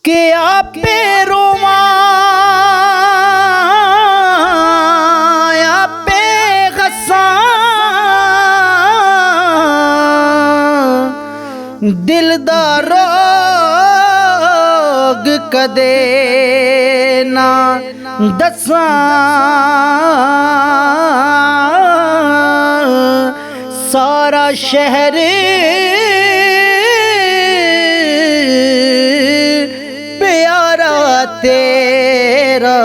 कि आपे रोवा आपे हंसा दिल दा रोग कदे ना दसा सारा शहर प्यारा तेरा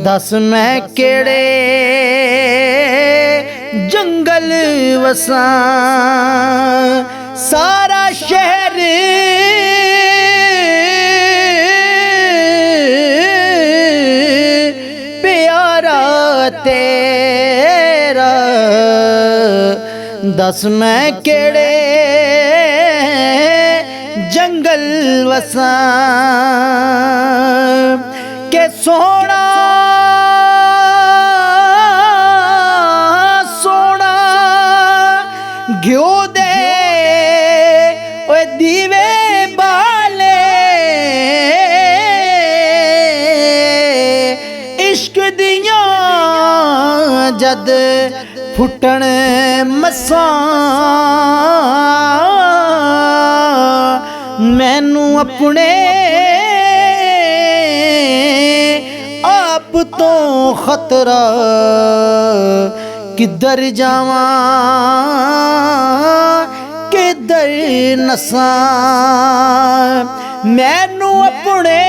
दस मैं केड़े जंगल वसा सारा शहर प्यारा तेरा दस मैं केड़े जंगल वसा के सोना सोना घ्यो दे ओए दीवे बाले इश्क दियां जद फुटन मसा मैनू अपने आप तो खतरा किधर जावां किधर नसा मैनू अपने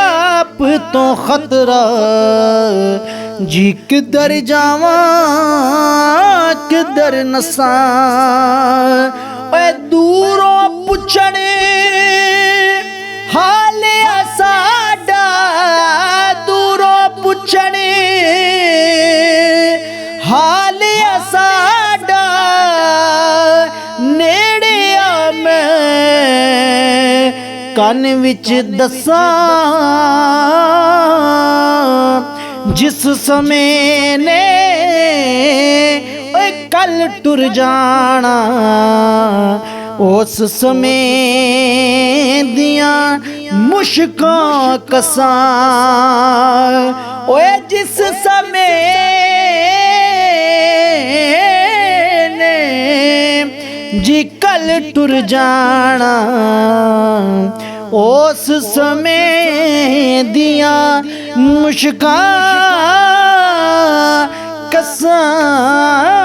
आप तो खतरा जी किधर जावां किधर नसा ओए दूरों पुछणे हाले साडा दूरों पुछणे हाले साडा नेड़े आ मैं कन विच दसा जिस समय ने कल टुर जाना उस समय दियां मुश्कां कसां ओए जिस समय ने जी कल टुर जाना उस समय दियां मुश्कां कसां